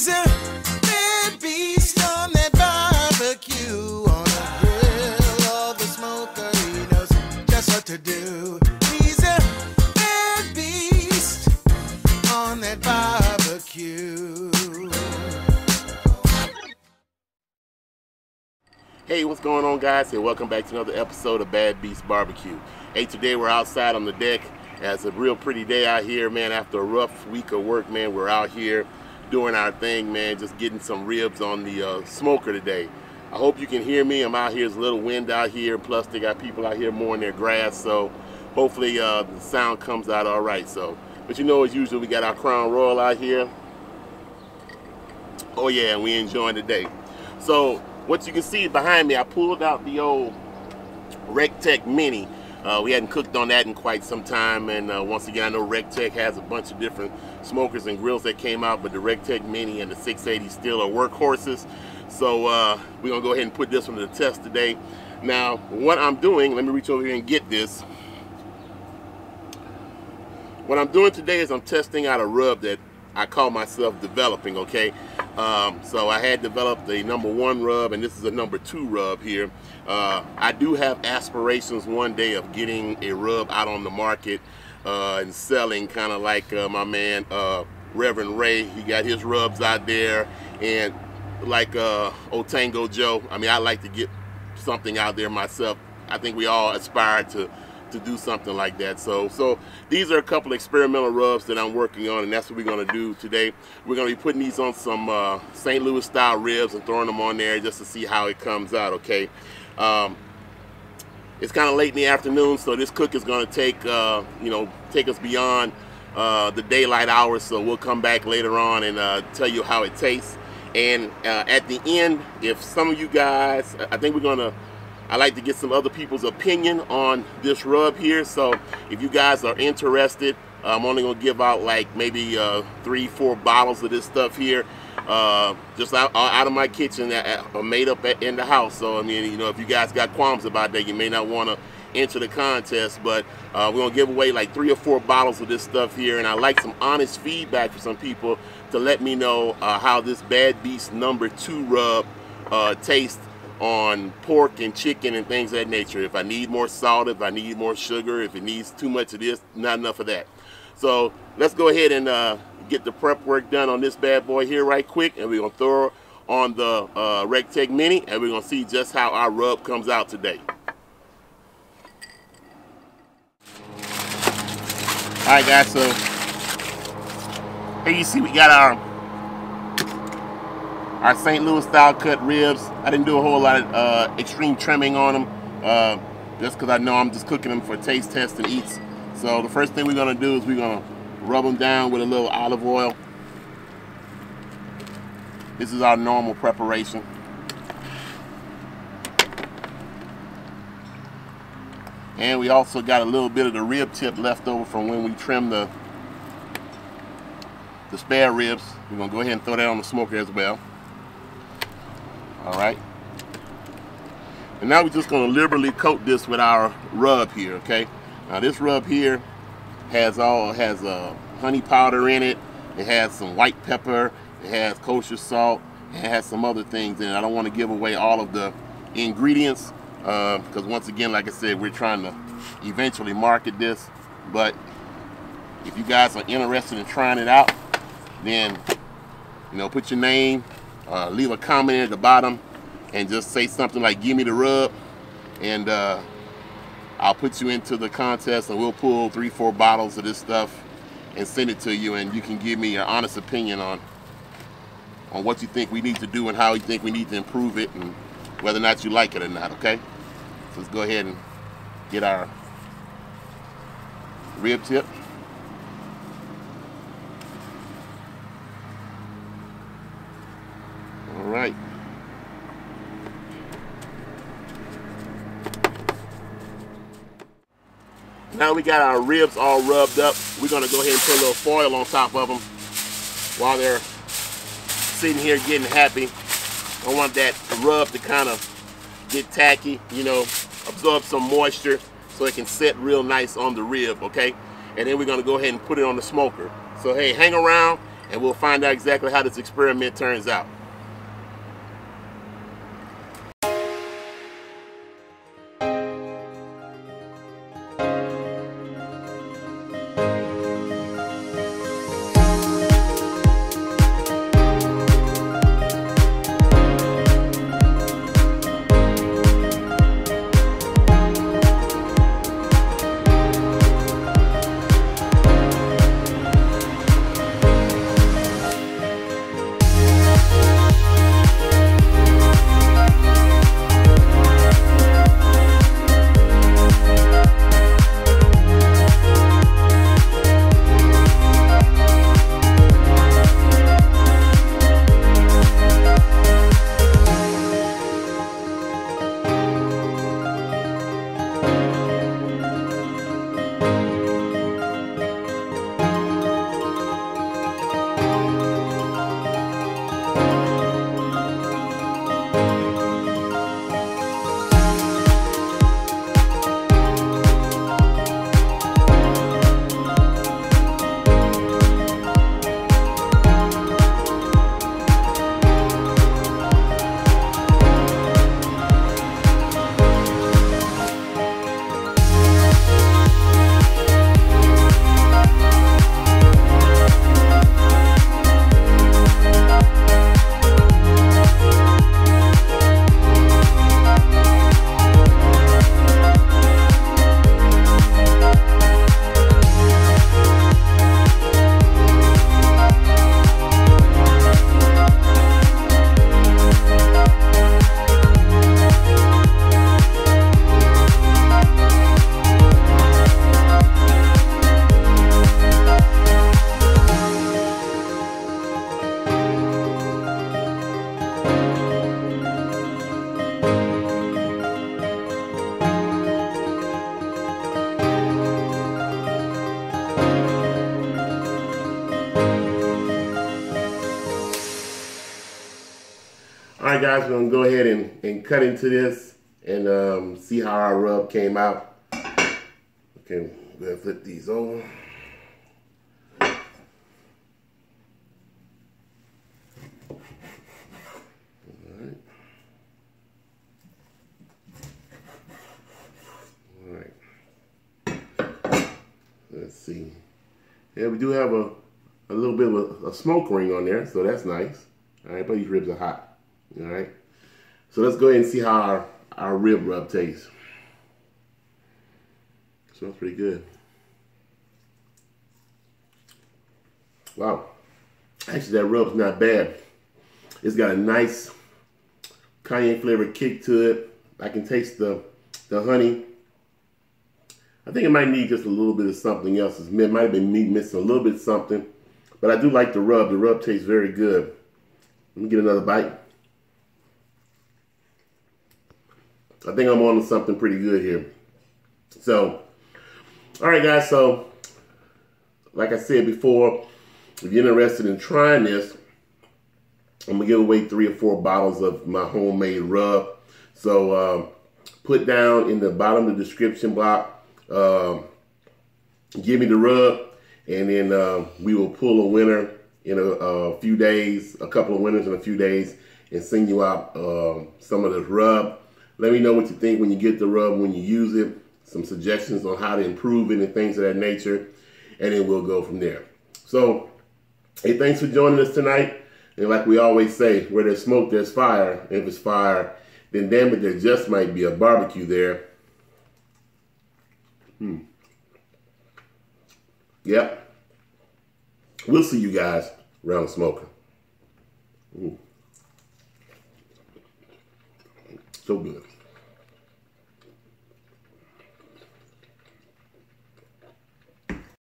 He's a bad beast on that barbecue, on the grill or the smoker. He knows just what to do. He's a bad beast on that barbecue. Hey, what's going on, guys? Hey, welcome back to another episode of Bad Beast Barbecue. Hey, today we're outside on the deck. It's a real pretty day out here, man. After a rough week of work, man, we're out here doing our thing, man, just getting some ribs on the smoker today. I hope you can hear me. I'm out here. There's a little wind out here, plus they got people out here mowing their grass, so hopefully the sound comes out all right. So, but you know, as usual, we got our Crown Royal out here. Oh yeah, and we enjoying the day. So what you can see behind me, I pulled out the old Tec Mini. We hadn't cooked on that in quite some time, and once again, I know Tec has a bunch of different smokers and grills that came out, but the Tec Mini and the 680 still are workhorses. So we're gonna go ahead and put this one to the test today. Now, what I'm doing, let me reach over here and get this. What I'm doing today is I'm testing out a rub that I call myself developing, okay? So I had developed a #1 rub, and this is a #2 rub here. I do have aspirations one day of getting a rub out on the market and selling, kind of like my man Reverend Ray. He got his rubs out there, and like Otango Joe. I mean, I like to get something out there myself. I think we all aspire to do something like that. So these are a couple experimental rubs that I'm working on, and that's what we're going to do today. We're going to be putting these on some St. Louis style ribs and throwing them on there just to see how it comes out, okay? It's kind of late in the afternoon, so this cook is going to take take us beyond the daylight hours, so we'll come back later on and tell you how it tastes. And at the end, if some of you guys, I like to get some other people's opinion on this rub here. So if you guys are interested, I'm only gonna give out like maybe 3-4 bottles of this stuff here, just out of my kitchen, made up in the house. So I mean, you know, if you guys got qualms about that, you may not want to enter the contest, but we're gonna give away like 3 or 4 bottles of this stuff here, and I like some honest feedback from some people to let me know how this Bad Beast #2 rub tastes on pork and chicken and things of that nature. If I need more salt, if I need more sugar, if it needs too much of this, not enough of that. So let's go ahead and get the prep work done on this bad boy here right quick, and we're gonna throw on the Tec Mini, and we're gonna see just how our rub comes out today. All right, guys, so here you see we got our St. Louis style cut ribs. I didn't do a whole lot of extreme trimming on them, just because I know I'm just cooking them for taste test and eats. So the first thing we're gonna do is we're gonna rub them down with a little olive oil. This is our normal preparation. And we also got a little bit of the rib tip left over from when we trimmed the spare ribs. We're gonna go ahead and throw that on the smoker as well. All right, and now we're just going to liberally coat this with our rub here, okay? Now this rub here has honey powder in it. It has some white pepper. It has kosher salt. It has some other things in it. I don't want to give away all of the ingredients because once again, like I said, we're trying to eventually market this. But if you guys are interested in trying it out, then put your name. Leave a comment at the bottom and just say something like "give me the rub," and I'll put you into the contest, and we'll pull 3-4 bottles of this stuff and send it to you, and you can give me your honest opinion on what you think we need to do and how you think we need to improve it, and whether or not you like it or not. Okay, so let's go ahead and get our rib tip. All right. Now we got our ribs all rubbed up. We're gonna go ahead and put a little foil on top of them while they're sitting here getting happy. I want that rub to kind of get tacky, absorb some moisture so it can set real nice on the rib, okay? And then we're gonna go ahead and put it on the smoker. So hey, hang around and we'll find out exactly how this experiment turns out. Alright guys, we're going to go ahead and cut into this and see how our rub came out. Okay, we're going to flip these over. Alright. Let's see. Yeah, we do have a little bit of a smoke ring on there, so that's nice. Alright, but these ribs are hot. Alright, so let's go ahead and see how our rib rub tastes. Smells pretty good. Wow, actually that rub's not bad. It's got a nice cayenne flavored kick to it. I can taste the honey. I think it might need just a little bit of something else. It might have been meat missing a little bit of something, but I do like the rub. The rub tastes very good. Let me get another bite. I think I'm on to something pretty good here. So, all right, guys. So, like I said before, if you're interested in trying this, I'm gonna give away 3 or 4 bottles of my homemade rub. So, put down in the bottom of the description block, give me the rub, and then we will pull a winner in a few days, a couple of winners in a few days, and send you out some of this rub. Let me know what you think when you get the rub, when you use it, some suggestions on how to improve it and things of that nature, and then we'll go from there. So, hey, thanks for joining us tonight. And like we always say, where there's smoke, there's fire. If it's fire, then damn it, there just might be a barbecue there. Yep. We'll see you guys around the smoker. So good.